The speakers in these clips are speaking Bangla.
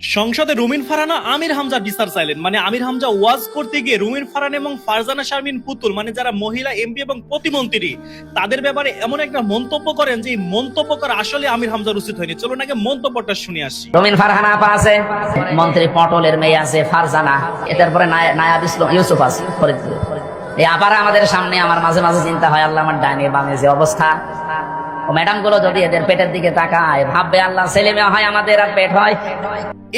সংসদে রুমিন ফারহানা আমির হামজা বিচার চাইলেন। মানে আমির হামজা ওয়াজ করতে গিয়ে রুমিন ফারহান এবং ফারজানা শারমিন পুতুল, মানে যারা মহিলা এমপি এবং প্রতিমন্ত্রী, তাদের ব্যাপারে এমন একটা মন্তব্য করেন যে এই মন্তব্য করা আসলে আমির হামজার উচিত হয়নি। চলুন আগে মন্তব্যটা শুনে আসি। রুমিন ফারহানা আপা আছে, মন্ত্রী পটলের মেয়ে আছে ফারজানা, এরপরে নায়াব ইউসুফ আছে। এই আপারা আমাদের সামনে, আমার মাঝে মাঝে চিন্তা হয় আল্লাহ আমার ডাইনে বামে যে অবস্থা, ম্যাডাম গুলো যদি এদের পেটের দিকে তাকায় ভাববে আল্লাহ ছেলে মেয়ে হয় আমাদের আর পেট হয়।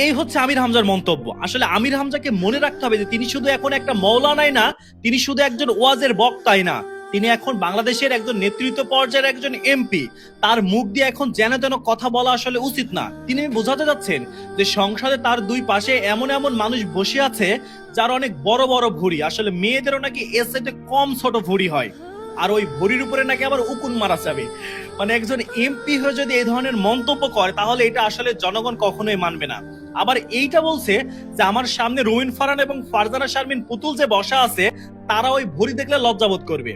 এই হচ্ছে আমির হামজার মন্তব্য। আসলে আমির হামজাকে মনে রাখতে হবে যে তিনি শুধু এখন একটা মৌলানাই না, তিনি শুধু একজন ওয়াজের বক্তাই না, তিনি এখন বাংলাদেশের একজন নেতৃত্ব পর্যায়ের একজন এমপি। তার মুখ দিয়ে এখন যেন তেন কথা বলা আসলে উচিত না। তিনি বোঝাতে যাচ্ছেন যে সংসদে তার দুই পাশে এমন এমন মানুষ বসে আছে যার অনেক বড় বড় ভুঁড়ি, আসলে মেয়েদেরও নাকি এর সাথে কম ছোট ভুঁড়ি হয়, আর ওই ভুঁড়ির উপরে নাকি আবার উকুন মারা যাবে। মানে একজন এমপি হয়ে যদি এই ধরনের মন্তব্য করে তাহলে এটা আসলে জনগণ কখনোই মানবে না। আবার এইটা বলছে যে আমার সামনে রুমিন ফারহান এবং ফারজানা শারমিন পুতুল যে বসা আছে তারা ওই ভুঁড়ি দেখলে লজ্জাবোধ করবে।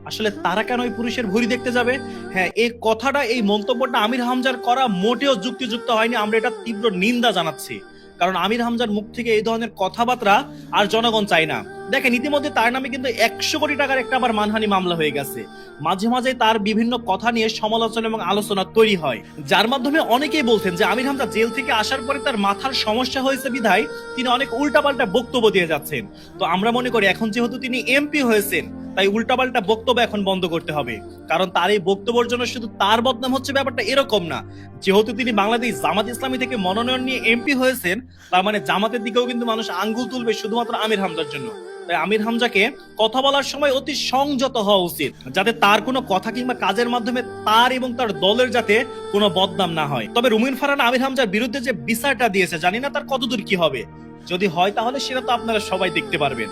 আসলে তারা কেন ওই পুরুষের ভুঁড়ি দেখতে যাবে? হ্যাঁ, এই কথাটা, এই মন্তব্যটা আমির হামজার করা মোটেও যুক্তিযুক্ত হয়নি। আমরা এটা তীব্র নিন্দা জানাচ্ছি, কারণ আমির হামজার মুখ থেকে এই ধরনের কথাবার্তা আর জনগণ চাই না। দেখেন, ইতিমধ্যে তার নামে কিন্তু 100 কোটি টাকার একটা আবার মানহানি মামলা হয়ে গেছে। মাঝে মাঝে তার বিভিন্ন কথা নিয়ে সমালোচনা এবং আলোচনা তৈরি হয়, যার মাধ্যমে অনেকেই বলছেন যে আমির হামজা জেল থেকে আসার পরে তার মাথার সমস্যা হয়েছে বিধায় তিনি অনেক উল্টাপাল্টা বক্তব্য দিয়ে যাচ্ছেন। তো আমরা মনে করি এখন যেহেতু তিনি এমপি হয়েছেন, তাই উল্টাপাল্টা বক্তব্য এখন বন্ধ করতে হবে। কারণ তার এই বক্তব্যের জন্য শুধু তার বদনাম হচ্ছে ব্যাপারটা এরকম না। যেহেতু তিনি বাংলাদেশ জামাত ইসলামী থেকে মনোনয়ন নিয়ে এমপি হয়েছেন, তার মানে জামাতের দিকেও কিন্তু মানুষ আঙ্গুল তুলবে শুধুমাত্র আমির হামজার জন্য। তাই আমির হামজাকে কথা বলার সময় অতি সংযত হওয়া উচিত, যাতে তার কোনো কথা কিংবা কাজের মাধ্যমে তার এবং তার দলের যাতে কোনো বদনাম না হয়। তবে রুমিন ফারহান আমির হামজার বিরুদ্ধে যে বিচারটা দিয়েছে, জানি না তার কতদূর কি হবে। যদি হয় তাহলে সেটা তো আপনারা সবাই দেখতে পারবেন।